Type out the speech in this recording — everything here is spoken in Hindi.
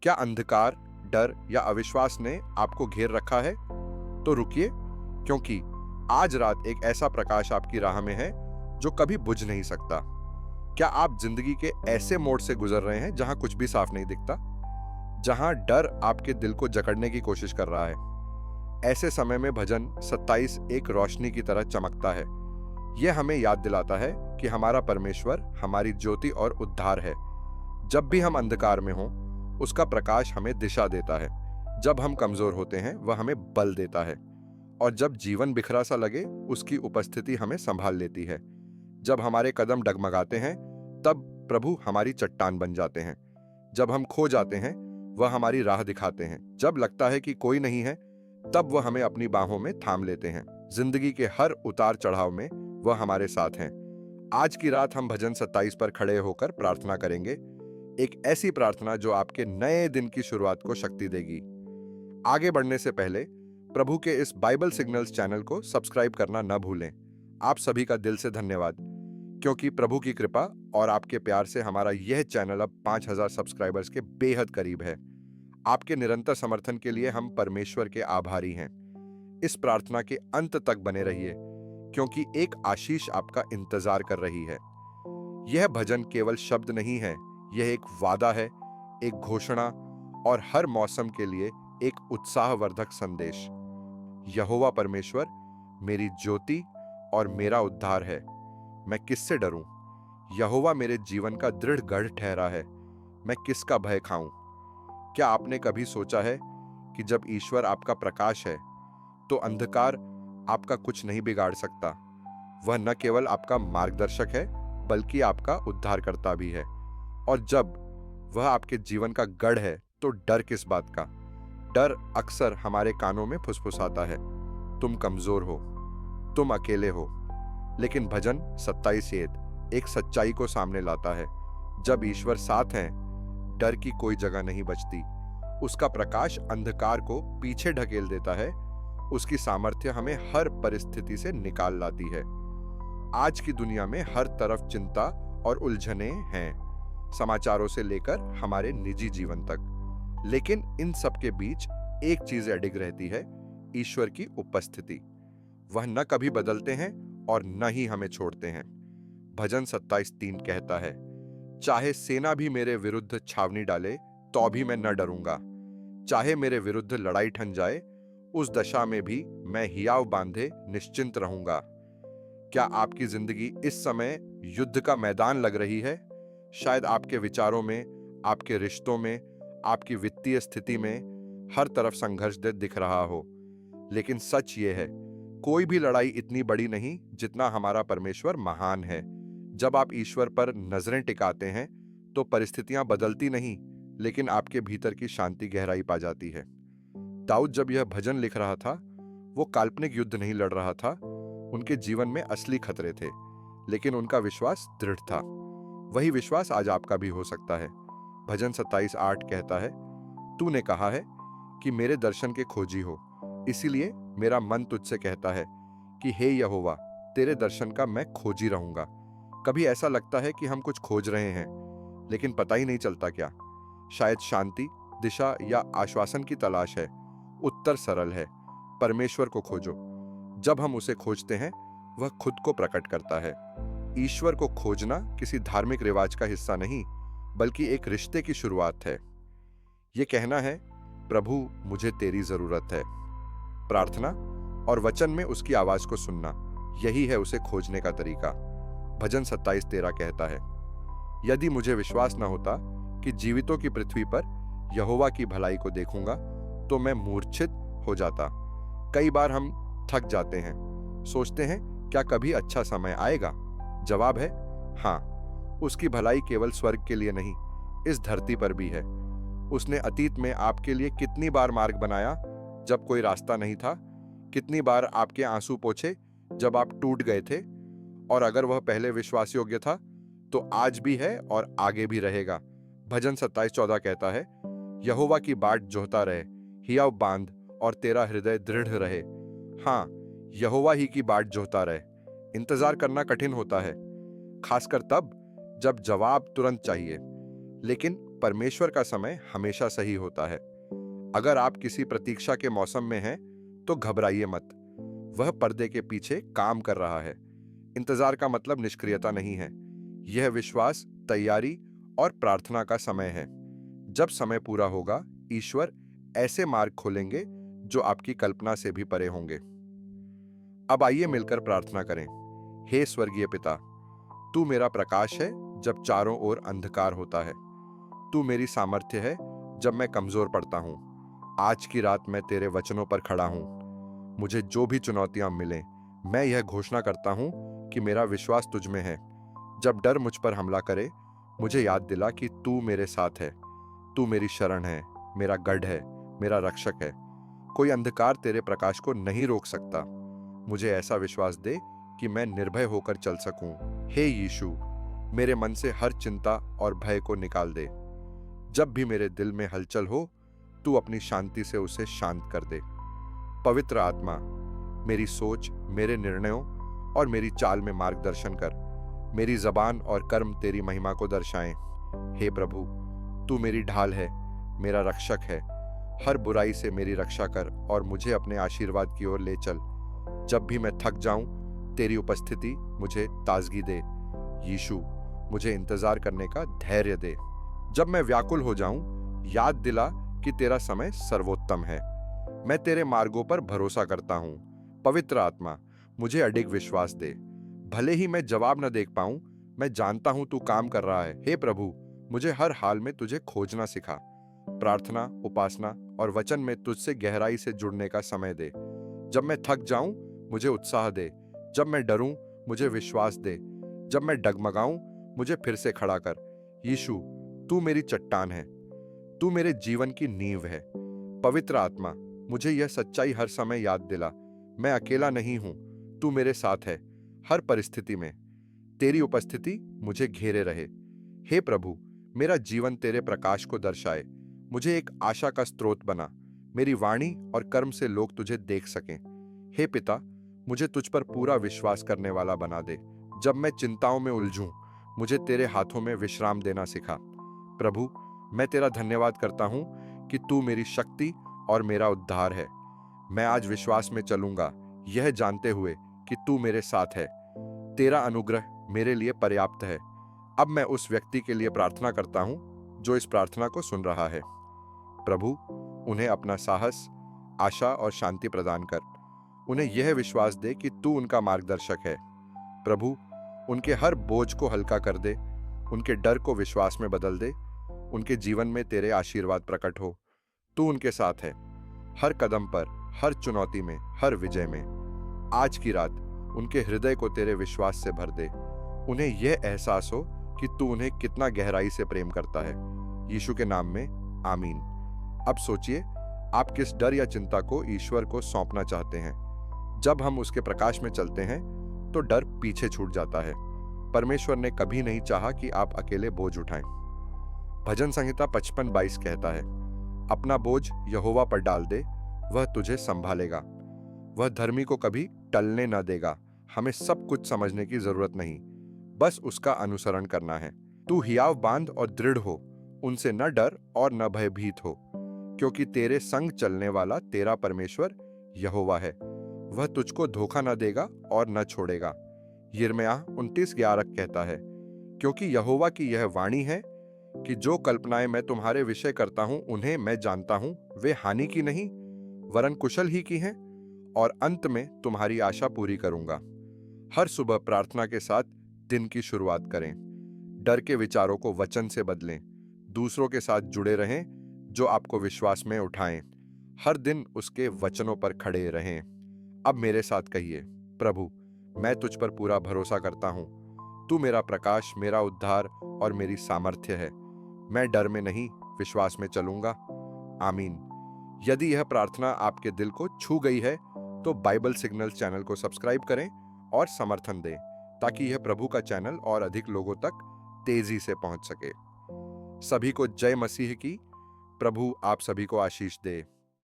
क्या अंधकार, डर या अविश्वास ने आपको घेर रखा है? तो रुकिए, क्योंकि आज रात एक ऐसा प्रकाश आपकी राह में है जो कभी बुझ नहीं सकता। क्या आप जिंदगी के ऐसे मोड़ से गुजर रहे हैं जहां कुछ भी साफ नहीं दिखता, जहां डर आपके दिल को जकड़ने की कोशिश कर रहा है? ऐसे समय में भजन 27 एक रोशनी की तरह चमकता है। यह हमें याद दिलाता है कि हमारा परमेश्वर हमारी ज्योति और उद्धार है। जब भी हम अंधकार में हों, उसका प्रकाश हमें दिशा देता है। जब हम कमजोर होते हैं, वह हमें बल देता है। और जब जीवन बिखरा सा लगे, उसकी उपस्थिति हमें संभाल लेती है। जब हमारे कदम डगमगाते हैं, तब प्रभु हमारी चट्टान बन जाते हैं। जब हम खो जाते हैं, वह हमारी राह दिखाते हैं। जब लगता है कि कोई नहीं है, तब वह हमें अपनी बाहों में थाम लेते हैं। जिंदगी के हर उतार चढ़ाव में वह हमारे साथ हैं। आज की रात हम भजन 27 पर खड़े होकर प्रार्थना करेंगे। एक ऐसी प्रार्थना जो आपके नए दिन की शुरुआत को शक्ति देगी। आगे बढ़ने से पहले प्रभु के इस बाइबल सिग्नल्स चैनल को सब्सक्राइब करना न भूलें। आप सभी का दिल से धन्यवाद, क्योंकि प्रभु की कृपा और आपके प्यार से हमारा यह चैनल अब 5000 सब्सक्राइबर्स के बेहद करीब है। आपके निरंतर समर्थन के लिए हम परमेश्वर के आभारी हैं। इस प्रार्थना के अंत तक बने रहिए, क्योंकि एक आशीष आपका इंतजार कर रही है। यह भजन केवल शब्द नहीं है, यह एक वादा है, एक घोषणा और हर मौसम के लिए एक उत्साहवर्धक संदेश। यहोवा परमेश्वर मेरी ज्योति और मेरा उद्धार है, मैं किससे डरूं? यहोवा मेरे जीवन का दृढ़ गढ़ ठहरा है, मैं किसका भय खाऊं? क्या आपने कभी सोचा है कि जब ईश्वर आपका प्रकाश है, तो अंधकार आपका कुछ नहीं बिगाड़ सकता? वह न केवल आपका मार्गदर्शक है, बल्कि आपका उद्धारकर्ता भी है। और जब वह आपके जीवन का गढ़ है, तो डर किस बात का? डर अक्सर हमारे कानों में फुसफुसाता है, तुम कमजोर हो, तुम अकेले हो। लेकिन भजन 27 एक सच्चाई को सामने लाता है। जब ईश्वर साथ हैं, डर की कोई जगह नहीं बचती। उसका प्रकाश अंधकार को पीछे ढकेल देता है। उसकी सामर्थ्य हमें हर परिस्थिति से निकाल लाती है। आज की दुनिया में हर तरफ चिंता और उलझने हैं, समाचारों से लेकर हमारे निजी जीवन तक। लेकिन इन सब के बीच एक चीज अडिग रहती है, ईश्वर की उपस्थिति। वह न कभी बदलते हैं और न ही हमें छोड़ते हैं। भजन 27:3 कहता है, चाहे सेना भी मेरे विरुद्ध छावनी डाले, तो भी मैं न डरूंगा। चाहे मेरे विरुद्ध लड़ाई ठन जाए, उस दशा में भी मैं हियाव बांधे निश्चिंत रहूंगा। क्या आपकी जिंदगी इस समय युद्ध का मैदान लग रही है? शायद आपके विचारों में, आपके रिश्तों में, आपकी वित्तीय स्थिति में हर तरफ संघर्ष दिख रहा हो। लेकिन सच ये है, कोई भी लड़ाई इतनी बड़ी नहीं जितना हमारा परमेश्वर महान है। जब आप ईश्वर पर नजरें टिकाते हैं, तो परिस्थितियां बदलती नहीं, लेकिन आपके भीतर की शांति गहराई पा जाती है। दाऊद जब यह भजन लिख रहा था, वो काल्पनिक युद्ध नहीं लड़ रहा था। उनके जीवन में असली खतरे थे, लेकिन उनका विश्वास दृढ़ था। वही विश्वास आज आपका भी हो सकता है। भजन 27:8 कहता है, तूने कहा है कि मेरे दर्शन के खोजी हो, इसीलिए मेरा मन तुझसे कहता है कि हे यहोवा, तेरे दर्शन का मैं खोजी रहूंगा। कभी ऐसा लगता है कि हम कुछ खोज रहे हैं, लेकिन पता ही नहीं चलता क्या? शायद शांति, दिशा या आश्वासन की तलाश है। उत्तर सरल है, परमेश्वर को खोजो। जब हम उसे खोजते हैं, वह खुद को प्रकट करता है। ईश्वर को खोजना किसी धार्मिक रिवाज का हिस्सा नहीं, बल्कि एक रिश्ते की शुरुआत है। यह कहना है, प्रभु मुझे तेरी जरूरत है। प्रार्थना और वचन में उसकी आवाज को सुनना, यही है उसे खोजने का तरीका। भजन 27:13 कहता है, यदि मुझे विश्वास न होता कि जीवितों की पृथ्वी पर यहोवा की भलाई को देखूंगा, तो मैं मूर्छित हो जाता। कई बार हम थक जाते हैं, सोचते हैं क्या कभी अच्छा समय आएगा? जवाब है हाँ। उसकी भलाई केवल स्वर्ग के लिए नहीं, इस धरती पर भी है। उसने अतीत में आपके लिए कितनी बार मार्ग बनाया जब कोई रास्ता नहीं था, कितनी बार आपके आंसू पोंछे जब आप टूट गए थे। और अगर वह पहले विश्वास योग्य था, तो आज भी है और आगे भी रहेगा। भजन 27:14 कहता है, यहोवा की बाट जोहता रहे, हियाव बांध और तेरा हृदय दृढ़ रहे। हाँ, यहोवा ही की बाट जोहता रहे। इंतजार करना कठिन होता है, खासकर तब जब जवाब तुरंत चाहिए। लेकिन परमेश्वर का समय हमेशा सही होता है। अगर आप किसी प्रतीक्षा के मौसम में हैं, तो घबराइए मत। वह पर्दे के पीछे काम कर रहा है। इंतजार का मतलब निष्क्रियता नहीं है। यह विश्वास, तैयारी और प्रार्थना का समय है। जब समय पूरा होगा, ईश्वर ऐसे मार्ग खोलेंगे जो आपकी कल्पना से भी परे होंगे। अब आइए मिलकर प्रार्थना करें। हे स्वर्गीय पिता, तू मेरा प्रकाश है जब चारों ओर अंधकार होता है। तू मेरी सामर्थ्य है जब मैं कमजोर पड़ता हूं। आज की रात मैं तेरे वचनों पर खड़ा हूं। मुझे जो भी चुनौतियां मिलें, मैं यह घोषणा करता हूं कि मेरा विश्वास तुझ में है। जब डर मुझ पर हमला करे, मुझे याद दिला कि तू मेरे साथ है। तू मेरी शरण है, मेरा गढ़ है, मेरा रक्षक है। कोई अंधकार तेरे प्रकाश को नहीं रोक सकता। मुझे ऐसा विश्वास दे कि मैं निर्भय होकर चल सकूं। हे यीशु, मेरे मन से हर चिंता और भय को निकाल दे। जब भी मेरे दिल में हलचल हो, तू अपनी शांति से उसे शांत कर दे। पवित्र आत्मा, मेरी सोच, मेरे निर्णयों और मेरी चाल में मार्गदर्शन कर। मेरी जबान और कर्म तेरी महिमा को दर्शाएं। हे प्रभु, तू मेरी ढाल है, मेरा रक्षक है। हर बुराई से मेरी रक्षा कर और मुझे अपने आशीर्वाद की ओर ले चल। जब भी मैं थक जाऊं, तेरी उपस्थिति मुझे ताजगी दे। यीशु, मुझे इंतजार करने का धैर्य दे। जब मैं व्याकुल हो जाऊं, याद दिला कि तेरा समय सर्वोत्तम है। मैं तेरे मार्गों पर भरोसा करता हूं। पवित्र आत्मा, मुझे अडिग विश्वास दे। भले ही मैं जवाब न देख पाऊं, मैं जानता हूं तू काम कर रहा है। हे प्रभु, मुझे हर हाल में तुझे खोजना सिखा। प्रार्थना, उपासना और वचन में तुझसे गहराई से जुड़ने का समय दे। जब मैं थक जाऊं, मुझे उत्साह दे। जब मैं डरूं, मुझे विश्वास दे। जब मैं डगमगाऊं, मुझे फिर से खड़ा कर। यीशु, तू मेरी चट्टान है। तू मेरे जीवन की नींव है। पवित्र आत्मा, मुझे यह सच्चाई हर समय याद दिला। मैं अकेला नहीं हूं, तू मेरे साथ है। हर परिस्थिति में तेरी उपस्थिति मुझे घेरे रहे। हे प्रभु, मेरा जीवन तेरे प्रकाश को दर्शाए। मुझे एक आशा का स्रोत बना। मेरी वाणी और कर्म से लोग तुझे देख सकें। हे पिता, मुझे तुझ पर पूरा विश्वास करने वाला बना दे। जब मैं चिंताओं में उलझूं, मुझे तेरे हाथों में विश्राम देना सिखा। प्रभु, मैं तेरा धन्यवाद करता हूं कि तू मेरी शक्ति और मेरा उद्धार है। मैं आज विश्वास में चलूंगा, यह जानते हुए कि तू मेरे साथ है। तेरा अनुग्रह मेरे लिए पर्याप्त है। अब मैं उस व्यक्ति के लिए प्रार्थना करता हूं जो इस प्रार्थना को सुन रहा है। प्रभु, उन्हें अपना साहस, आशा और शांति प्रदान कर। उन्हें यह विश्वास दे कि तू उनका मार्गदर्शक है। प्रभु, उनके हर बोझ को हल्का कर दे। उनके डर को विश्वास में बदल दे। उनके जीवन में तेरे आशीर्वाद प्रकट हो। तू उनके साथ है, हर कदम पर, हर चुनौती में, हर विजय में। आज की रात उनके हृदय को तेरे विश्वास से भर दे। उन्हें यह एहसास हो कि तू उन्हें कितना गहराई से प्रेम करता है। यीशु के नाम में आमीन। अब सोचिए, आप किस डर या चिंता को ईश्वर को सौंपना चाहते हैं। जब हम उसके प्रकाश में चलते हैं, तो डर पीछे छूट जाता है। परमेश्वर ने कभी नहीं चाहा कि आप अकेले बोझ उठाएं। भजन संहिता 55:22 कहता है, अपना बोझ यहोवा पर डाल दे, वह तुझे संभालेगा। वह धर्मी को कभी टलने न देगा। हमें सब कुछ समझने की जरूरत नहीं, बस उसका अनुसरण करना है। तू हियाव बांध और दृढ़ हो। उनसे न डर और न भयभीत हो, क्योंकि तेरे संग चलने वाला तेरा परमेश्वर यहोवा है। वह तुझको धोखा न देगा और न छोड़ेगा। यिर्मयाह 29:11 कहता है, क्योंकि यहोवा की यह वाणी है कि जो कल्पनाएं मैं तुम्हारे विषय करता हूं, उन्हें मैं जानता हूं। वे हानि की नहीं, वरन कुशल ही की हैं, और अंत में तुम्हारी आशा पूरी करूंगा। हर सुबह प्रार्थना के साथ दिन की शुरुआत करें। डर के विचारों को वचन से बदलें। दूसरों के साथ जुड़े रहें जो आपको विश्वास में उठाएं। हर दिन उसके वचनों पर खड़े रहें। अब मेरे साथ कहिए, प्रभु, मैं तुझ पर पूरा भरोसा करता हूं। तू मेरा प्रकाश, मेरा उद्धार और मेरी सामर्थ्य है। मैं डर में नहीं, विश्वास में चलूंगा। आमीन। यदि यह प्रार्थना आपके दिल को छू गई है, तो बाइबल सिग्नल्स चैनल को सब्सक्राइब करें और समर्थन दें, ताकि यह प्रभु का चैनल और अधिक लोगों तक तेजी से पहुंच सके। सभी को जय मसीह की। प्रभु आप सभी को आशीष दे।